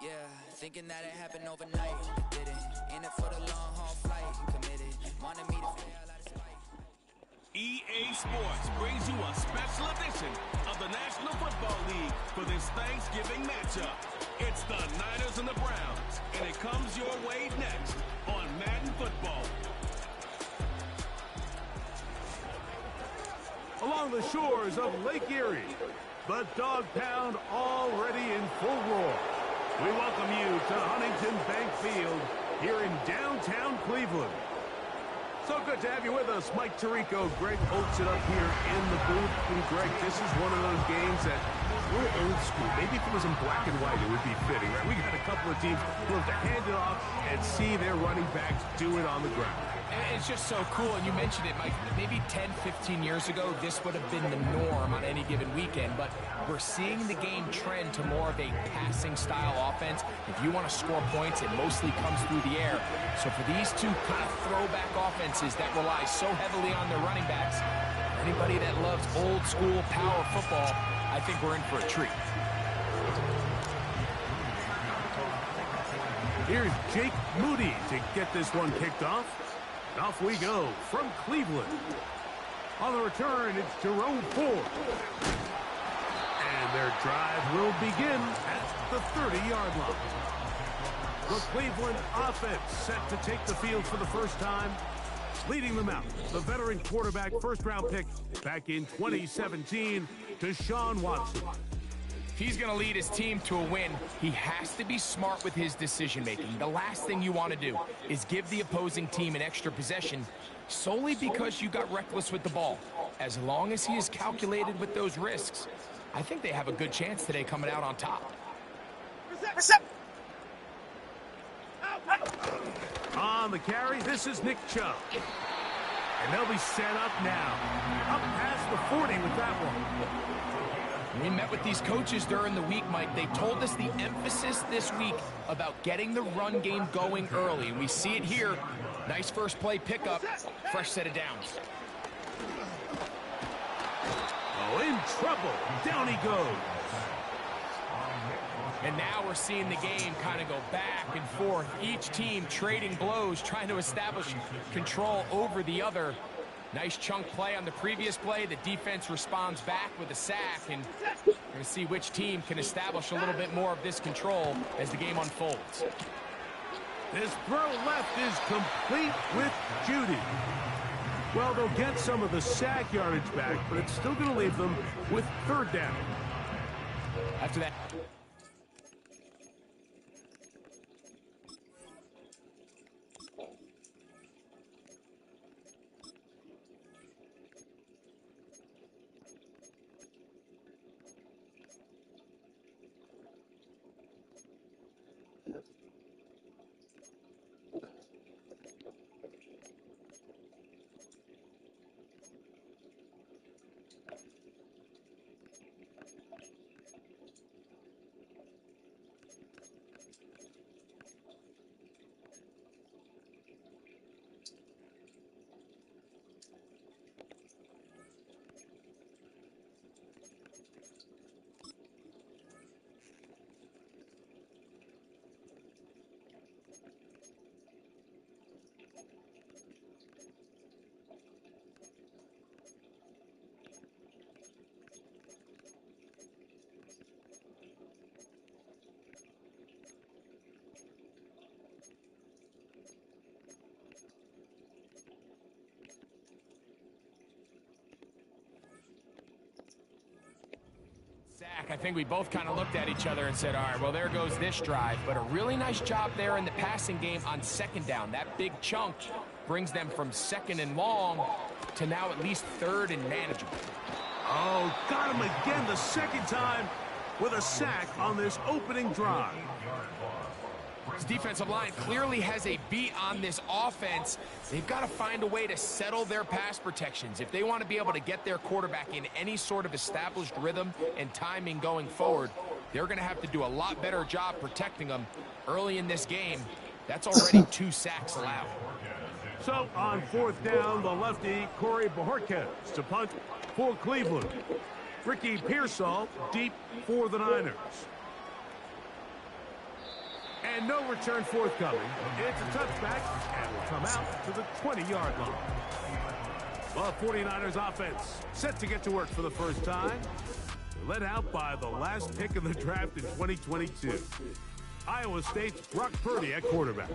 Yeah, thinking that it happened overnight. Didn't. In it for the long haul flight. Committed. Wanted me to fail out of spite. EA Sports brings you a special edition of the National Football League for this Thanksgiving matchup. It's the Niners and the Browns, and it comes your way next on Madden Football. Along the shores of Lake Erie, the Dog Pound already in full roar. We welcome you to Huntington Bank Field here in downtown Cleveland. So good to have you with us, Mike Tirico, Greg Olson up here in the booth. And Greg, this is one of those games that we're old school. Maybe if it was in black and white, it would be fitting, right? We got a couple of teams who have to hand it off and see their running backs do it on the ground. It's just so cool, and you mentioned it, Mike. Maybe 10, 15 years ago, this would have been the norm on any given weekend, but we're seeing the game trend to more of a passing-style offense. If you want to score points, it mostly comes through the air. So for these two kind of throwback offenses that rely so heavily on their running backs, anybody that loves old-school power football, I think we're in for a treat. Here's Jake Moody to get this one kicked off. Off we go from Cleveland. On the return, it's Jerome Ford. And their drive will begin at the 30-yard line. The Cleveland offense set to take the field for the first time. Leading them out, the veteran quarterback, first-round pick back in 2017, Deshaun Watson. If he's going to lead his team to a win, he has to be smart with his decision-making. The last thing you want to do is give the opposing team an extra possession solely because you got reckless with the ball. As long as he is calculated with those risks, I think they have a good chance today coming out on top. On the carry, this is Nick Chubb. And they'll be set up now. Up past the 40 with that one. We met with these coaches during the week, Mike. They told us the emphasis this week about getting the run game going early. We see it here. Nice first play pickup. Fresh set of downs. Oh, in trouble. Down he goes. And now we're seeing the game kind of go back and forth. Each team trading blows, trying to establish control over the other. Nice chunk play on the previous play. The defense responds back with a sack, and we're going to see which team can establish a little bit more of this control as the game unfolds. This throw left is complete with Judy. Well, they'll get some of the sack yardage back, but it's still going to leave them with third down. After that. I think we both kind of looked at each other and said, all right, well, there goes this drive. But a really nice job there in the passing game on second down. That big chunk brings them from second and long to now at least third and manageable. Oh, got him again the second time with a sack on this opening drive. This defensive line clearly has a beat on this offense. They've got to find a way to settle their pass protections. If they want to be able to get their quarterback in any sort of established rhythm and timing going forward, they're going to have to do a lot better job protecting them early in this game. That's already 2 sacks allowed. So on fourth down, the lefty, Corey Bojorquez to punt for Cleveland. Ricky Pearsall deep for the Niners. And no return forthcoming. It's a touchback and will come out to the 20-yard line. Well, 49ers offense set to get to work for the first time. They're led out by the last pick in the draft in 2022. Iowa State's Brock Purdy at quarterback.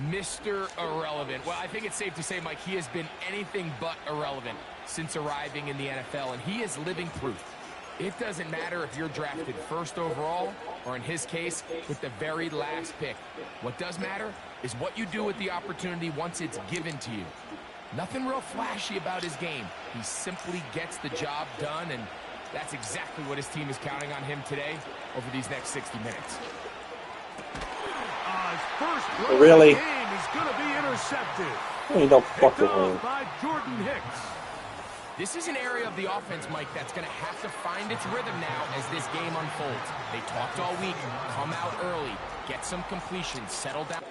Mr. Irrelevant. Well, I think it's safe to say, Mike, he has been anything but irrelevant since arriving in the NFL, and he is living proof. It doesn't matter if you're drafted first overall or, in his case, with the very last pick. What does matter is what you do with the opportunity once it's given to you. Nothing real flashy about his game. He simply gets the job done, and that's exactly what his team is counting on him today over these next 60 minutes. His first throw Really? of the game is going to be intercepted. Ain't no Picked fucking off way. by Jordan Hicks. This is an area of the offense, Mike, that's going to have to find its rhythm now as this game unfolds. They talked all week, come out early, get some completions, settle down.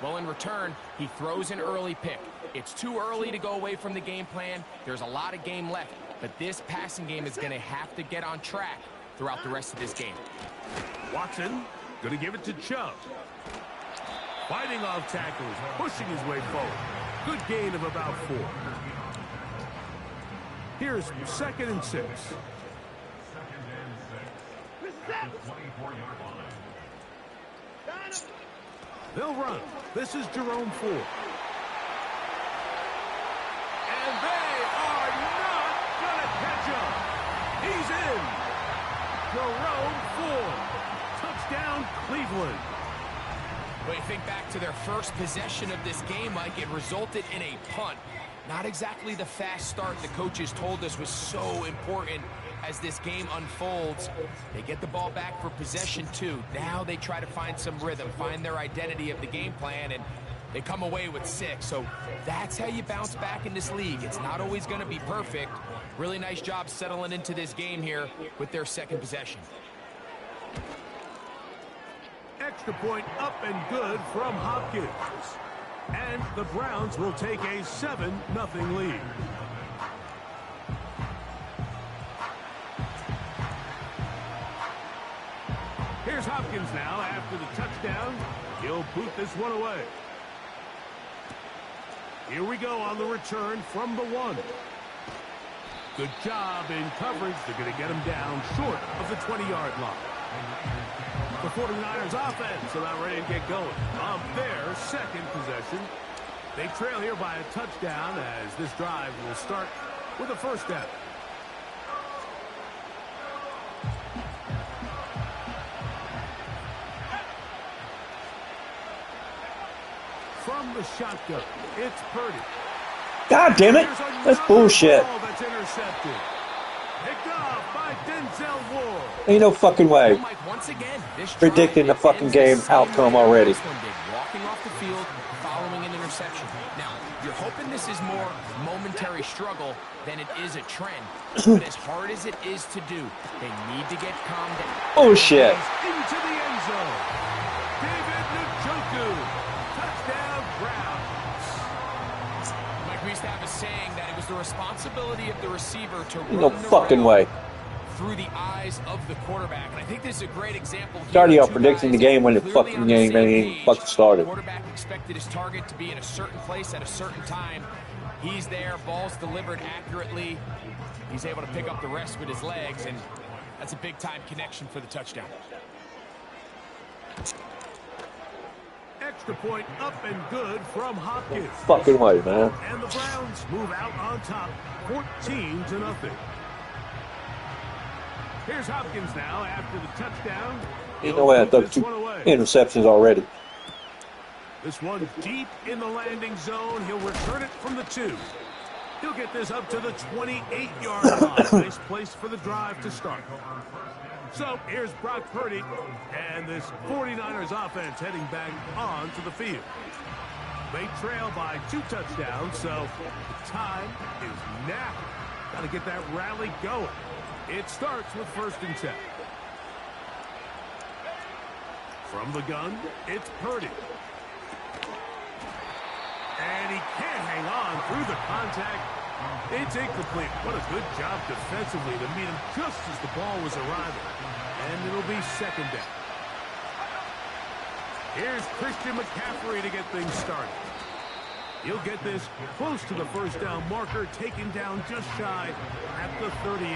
Well, in return, he throws an early pick. It's too early to go away from the game plan. There's a lot of game left, but this passing game is going to have to get on track throughout the rest of this game. Watson going to give it to Chubb. Fighting off tackles, pushing his way forward. Good gain of about 4. Here's 2nd and 6. They'll run. This is Jerome Ford. And they are not going to catch up. He's in. Jerome Ford. Touchdown, Cleveland. But you think back to their first possession of this game, Mike, it resulted in a punt. Not exactly the fast start the coaches told us was so important as this game unfolds. They get the ball back for possession 2. Now they try to find some rhythm, find their identity of the game plan, and they come away with 6. So that's how you bounce back in this league. It's not always going to be perfect. Really nice job settling into this game here with their 2nd possession. Extra point up and good from Hopkins. And the Browns will take a 7-0 lead. Here's Hopkins now after the touchdown. He'll boot this one away. Here we go on the return from the 1. Good job in coverage. They're going to get him down short of the 20-yard line. The 49ers offense about ready to get going on their 2nd possession. They trail here by a touchdown as this drive will start with a first down. From the shotgun, it's Purdy. God damn it. That's bullshit. That's intercepted. Picked off by Denzel Ward. Ain't no fucking way. Mike, once again, this Predicting the fucking game outcome already. Walking off the field, following an interception. Now, you're hoping this is more momentary struggle than it is a trend. But as hard as it is to do, they need to get calmed down. Oh shit. Into the end zone. David Njoku. Touchdown, Browns. Mike, we used to have a saying that it was the responsibility of the receiver to Ain't no run the fucking route way. through the eyes of the quarterback. And I think this is a great example. Started here. off Two predicting the guys game when the clearly fucking on the game same ain't page. fucking started. The quarterback expected his target to be in a certain place at a certain time. He's there, ball's delivered accurately. He's able to pick up the rest with his legs, and that's a big-time connection for the touchdown. Extra point up and good from Hopkins. Fucking way, man. And the Browns move out on top, 14-0. Here's Hopkins now after the touchdown. Ain't no way I thought 2 interceptions already. This one deep in the landing zone. He'll return it from the 2. He'll get this up to the 28-yard line. Nice place for the drive to start. So here's Brock Purdy and this 49ers offense heading back onto the field. They trail by 2 touchdowns, so the time is now. Got to get that rally going. It starts with 1st and 10. From the gun, it's Purdy. And he can't hang on through the contact. It's incomplete. What a good job defensively to meet him just as the ball was arriving. And it'll be 2nd down. Here's Christian McCaffrey to get things started. He'll get this close to the 1st down marker, taken down just shy at the 38.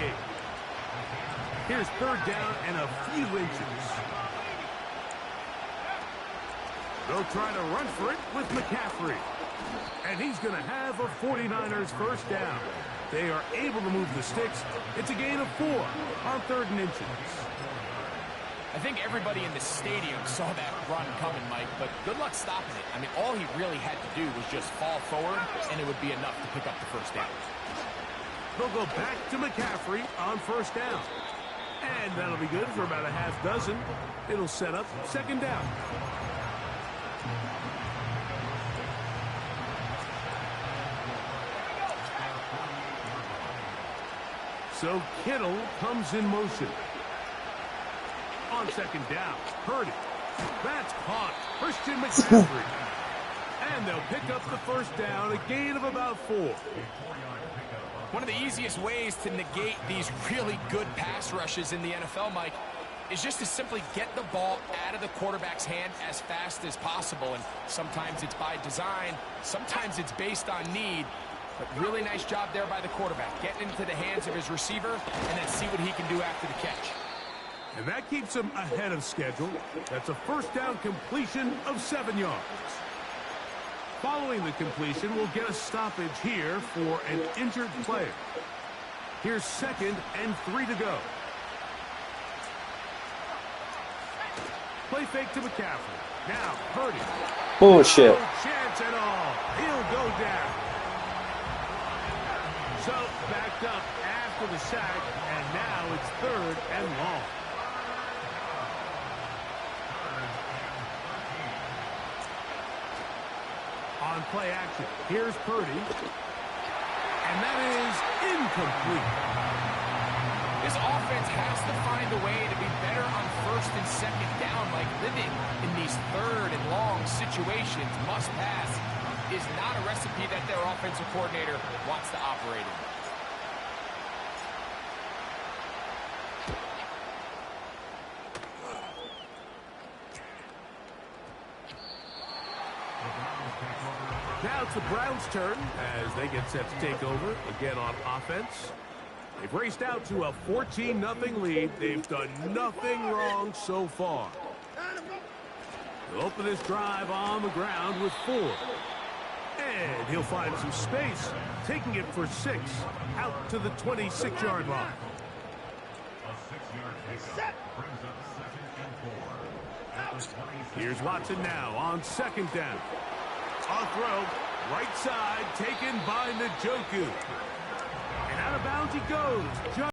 Here's 3rd down and a few inches. They'll try to run for it with McCaffrey. And he's going to have a 49ers 1st down. They are able to move the sticks. It's a gain of 4 on 3rd and inches. I think everybody in the stadium saw that run coming, Mike, but good luck stopping it. I mean, all he really had to do was just fall forward, and it would be enough to pick up the 1st down. They'll go back to McCaffrey on 1st down. And that'll be good for about a half dozen. It'll set up 2nd down. So Kittle comes in motion. On 2nd down, Purdy. That's caught. Christian McCaffrey. And they'll pick up the 1st down, a gain of about 4. One of the easiest ways to negate these really good pass rushes in the NFL, Mike, is just to simply get the ball out of the quarterback's hand as fast as possible. And sometimes it's by design, sometimes it's based on need. But really nice job there by the quarterback, getting into the hands of his receiver and then see what he can do after the catch. And that keeps him ahead of schedule. That's a 1st down completion of 7 yards. Following the completion, we'll get a stoppage here for an injured player. Here's 2nd and 3 to go. Play fake to McCaffrey. Now, Purdy. Bullshit. No chance at all. He'll go down. So, backed up after the sack, and now it's 3rd and long. On play action, here's Purdy. And that is incomplete. This offense has to find a way to be better on 1st and 2nd down, like living in these 3rd and long situations. Must pass is not a recipe that their offensive coordinator wants to operate in. Now it's the Browns' turn as they get set to take over again on offense. They've raced out to a 14-0 lead. They've done nothing wrong so far. They'll open this drive on the ground with 4. And he'll find some space, taking it for 6 out to the 26-yard line. Here's Watson now on 2nd down. Off throw, right side, taken by Njoku. And out of bounds he goes.